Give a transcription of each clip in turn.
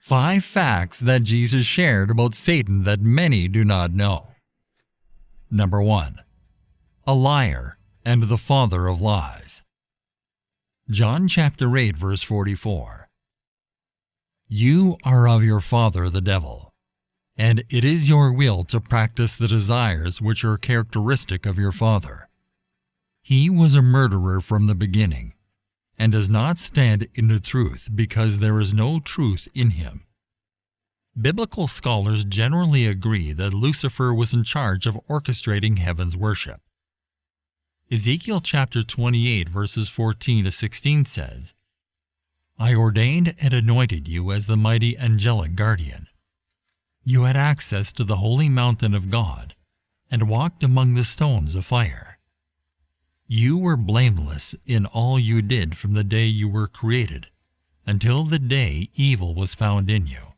5 facts that Jesus shared about Satan that many do not know. Number 1. A liar and the father of lies. John chapter 8 verse 44. You are of your father the devil, and it is your will to practice the desires which are characteristic of your father. He was a murderer from the beginning, and does not stand in the truth because there is no truth in him. Biblical scholars generally agree that Lucifer was in charge of orchestrating heaven's worship. Ezekiel chapter 28 verses 14 to 16 says, I ordained and anointed you as the mighty angelic guardian. You had access to the holy mountain of God and walked among the stones of fire. You were blameless in all you did from the day you were created until the day evil was found in you.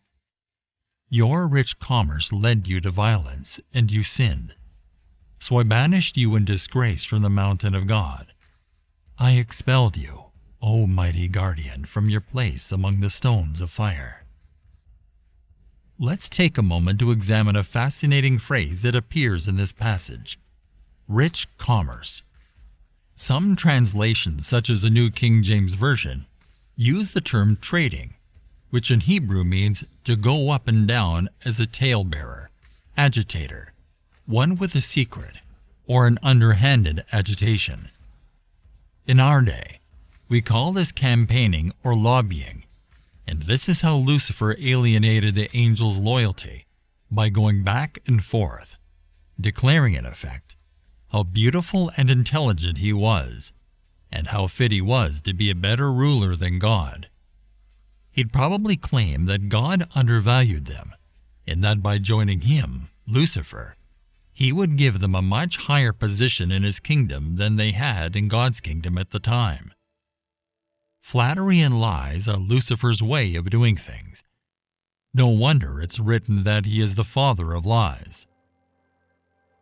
Your rich commerce led you to violence, and you sinned. So I banished you in disgrace from the mountain of God. I expelled you, O mighty guardian, from your place among the stones of fire. Let's take a moment to examine a fascinating phrase that appears in this passage: rich commerce. Some translations, such as the New King James Version, use the term trading, which in Hebrew means to go up and down as a talebearer, agitator, one with a secret, or an underhanded agitation. In our day, we call this campaigning or lobbying, and this is how Lucifer alienated the angel's loyalty by going back and forth, declaring in effect how beautiful and intelligent he was, and how fit he was to be a better ruler than God. He'd probably claim that God undervalued them, and that by joining him, Lucifer, he would give them a much higher position in his kingdom than they had in God's kingdom at the time. Flattery and lies are Lucifer's way of doing things. No wonder it's written that he is the father of lies.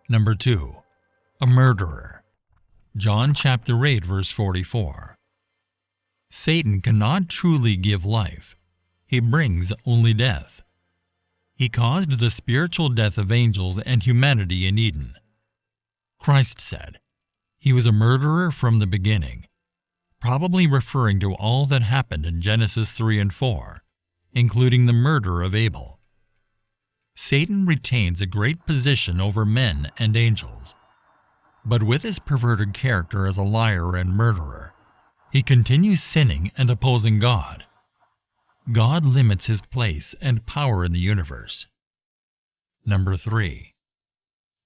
Number 2. A murderer. John chapter 8 verse 44. Satan cannot truly give life. He brings only death. He caused the spiritual death of angels and humanity in Eden. Christ said, he was a murderer from the beginning, probably referring to all that happened in Genesis 3 and 4, including the murder of Abel. Satan retains a great position over men and angels, but with his perverted character as a liar and murderer, he continues sinning and opposing God. God limits his place and power in the universe. Number 3.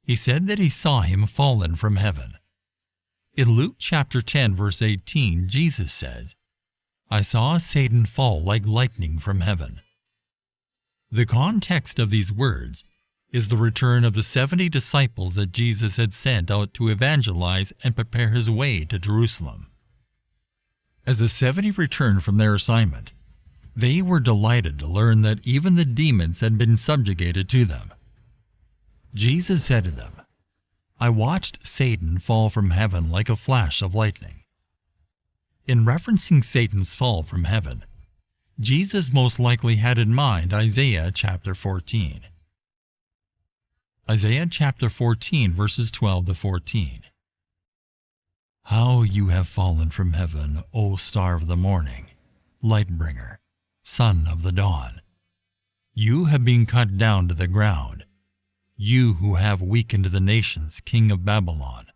He said that he saw him fallen from heaven. In Luke chapter 10 verse 18, Jesus says, I saw Satan fall like lightning from heaven. The context of these words is the return of the 70 disciples that Jesus had sent out to evangelize and prepare his way to Jerusalem. As the 70 returned from their assignment, they were delighted to learn that even the demons had been subjugated to them. Jesus said to them, I watched Satan fall from heaven like a flash of lightning. In referencing Satan's fall from heaven, Jesus most likely had in mind Isaiah chapter 14. Isaiah chapter 14 verses 12 to 14. How you have fallen from heaven, O star of the morning, light bringer, son of the dawn. You have been cut down to the ground, you who have weakened the nations, king of Babylon.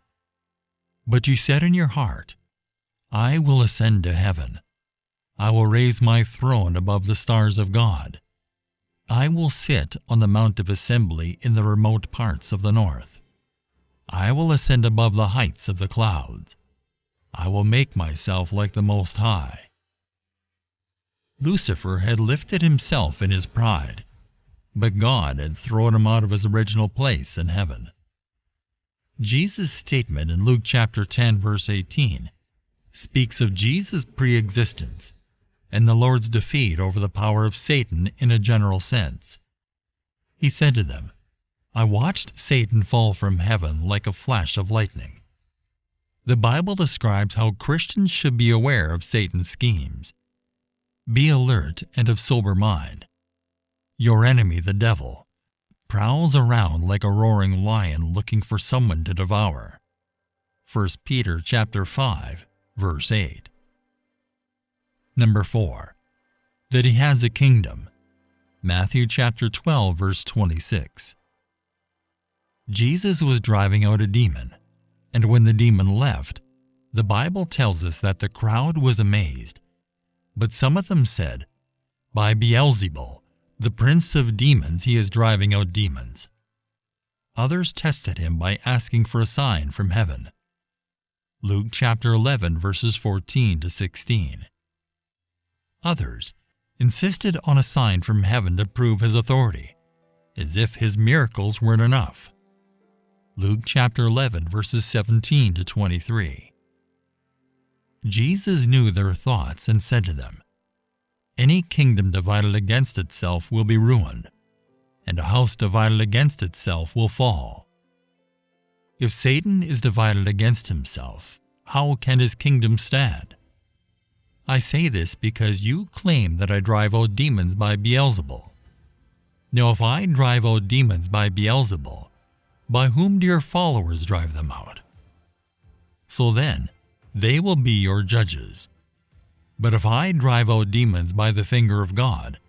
But you said in your heart, I will ascend to heaven. I will raise my throne above the stars of God. I will sit on the mount of assembly in the remote parts of the north. I will ascend above the heights of the clouds. I will make myself like the Most High. Lucifer had lifted himself in his pride, but God had thrown him out of his original place in heaven. Jesus' statement in Luke chapter 10 verse 18 speaks of Jesus' pre-existence and the Lord's defeat over the power of Satan in a general sense. He said to them, I watched Satan fall from heaven like a flash of lightning. The Bible describes how Christians should be aware of Satan's schemes. Be alert and of sober mind, Your enemy, the devil, prowls around like a roaring lion looking for someone to devour. 1 Peter chapter 5, verse 8. Number 4. That he has a kingdom. Matthew chapter 12, verse 26. Jesus was driving out a demon, and when the demon left, the Bible tells us that the crowd was amazed. But some of them said, "By Beelzebul, the prince of demons, he is driving out demons." Others tested him by asking for a sign from heaven. Luke chapter 11, verses 14 to 16. Others insisted on a sign from heaven to prove his authority, as if his miracles weren't enough. Luke chapter 11, verses 17 to 23. Jesus knew their thoughts and said to them, "Any kingdom divided against itself will be ruined, and a house divided against itself will fall. If Satan is divided against himself, how can his kingdom stand? I say this because you claim that I drive out demons by Beelzebul. Now if I drive out demons by Beelzebul, by whom do your followers drive them out? So then, they will be your judges. But if I drive out demons by the finger of God,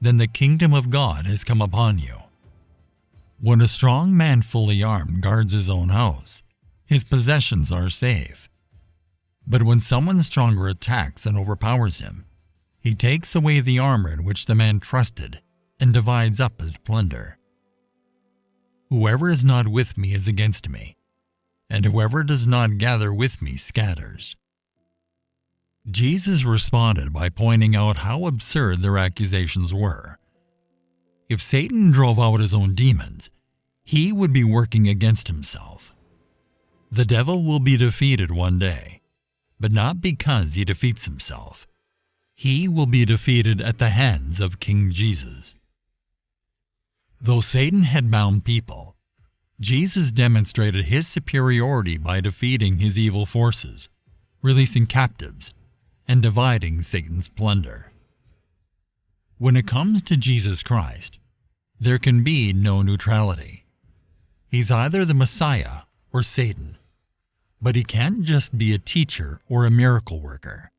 then the kingdom of God has come upon you. When a strong man fully armed guards his own house, his possessions are safe. But when someone stronger attacks and overpowers him, he takes away the armor in which the man trusted and divides up his plunder. Whoever is not with me is against me, and whoever does not gather with me scatters." Jesus responded by pointing out how absurd their accusations were. If Satan drove out his own demons, he would be working against himself. The devil will be defeated one day, but not because he defeats himself. He will be defeated at the hands of King Jesus. Though Satan had bound people, Jesus demonstrated his superiority by defeating his evil forces, releasing captives, and dividing Satan's plunder. When it comes to Jesus Christ, there can be no neutrality. He's either the Messiah or Satan, but he can't just be a teacher or a miracle worker.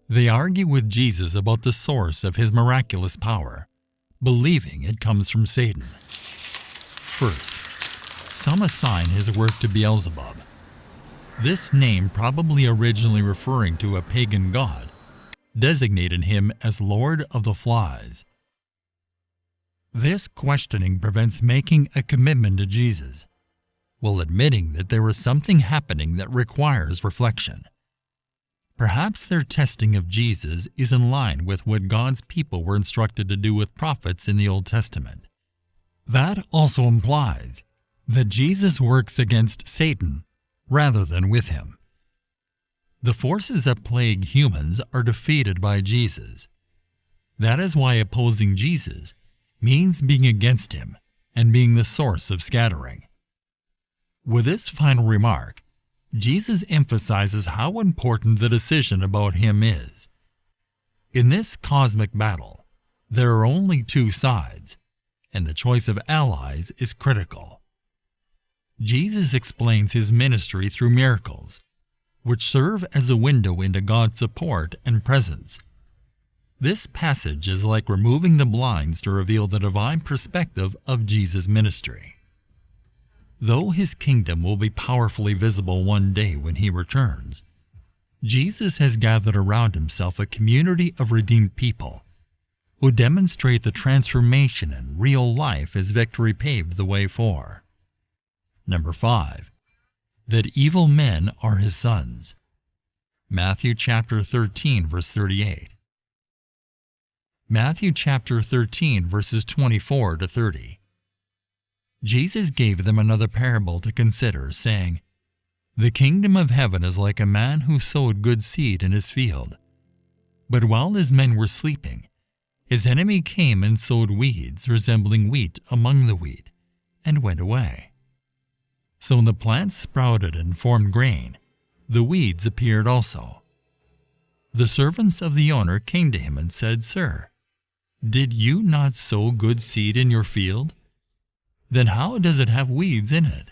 They argue with Jesus about the source of his miraculous power, believing it comes from Satan. First, some assign his work to Beelzebub. This name, probably originally referring to a pagan god, designated him as Lord of the Flies. This questioning prevents making a commitment to Jesus, while admitting that there is something happening that requires reflection. Perhaps their testing of Jesus is in line with what God's people were instructed to do with prophets in the Old Testament. That also implies that Jesus works against Satan rather than with him. The forces that plague humans are defeated by Jesus. That is why opposing Jesus means being against him and being the source of scattering. With this final remark, Jesus emphasizes how important the decision about him is. In this cosmic battle, there are only two sides, and the choice of allies is critical. Jesus explains his ministry through miracles, which serve as a window into God's support and presence. This passage is like removing the blinds to reveal the divine perspective of Jesus' ministry. Though his kingdom will be powerfully visible one day when he returns, Jesus has gathered around himself a community of redeemed people who demonstrate the transformation in real life his victory paved the way for. Number 5. That evil men are his sons. Matthew chapter 13, verse 38. Matthew chapter 13, verses 24 to 30. Jesus gave them another parable to consider, saying, "The kingdom of heaven is like a man who sowed good seed in his field. But while his men were sleeping, his enemy came and sowed weeds resembling wheat among the wheat, and went away. So when the plants sprouted and formed grain, the weeds appeared also. The servants of the owner came to him and said, 'Sir, Did you not sow good seed in your field? Then how does it have weeds in it?"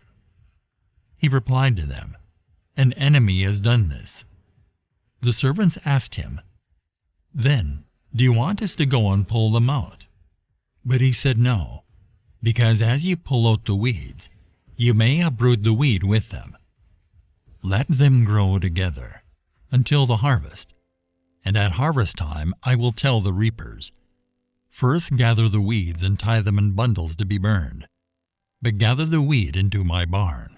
He replied to them, "An enemy has done this." The servants asked him, "Then, do you want us to go and pull them out?" But he said, "No, because as you pull out the weeds, you may uproot the weed with them. Let them grow together until the harvest, and at harvest time I will tell the reapers, 'First gather the weeds and tie them in bundles to be burned, but gather the wheat into my barn.'"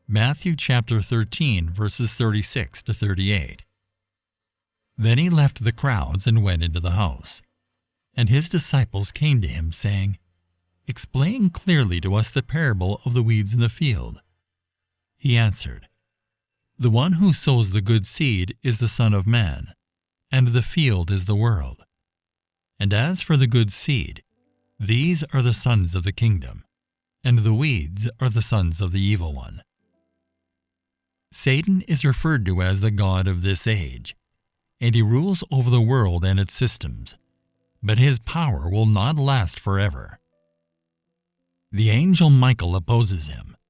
Matthew chapter 13, verses 36 to 38. Then he left the crowds and went into the house. And his disciples came to him, saying, "Explain clearly to us the parable of the weeds in the field." He answered, "The one who sows the good seed is the Son of Man, and the field is the world. And as for the good seed, these are the sons of the kingdom, and the weeds are the sons of the evil one." Satan is referred to as the god of this age, and he rules over the world and its systems, but his power will not last forever. The angel Michael opposes him,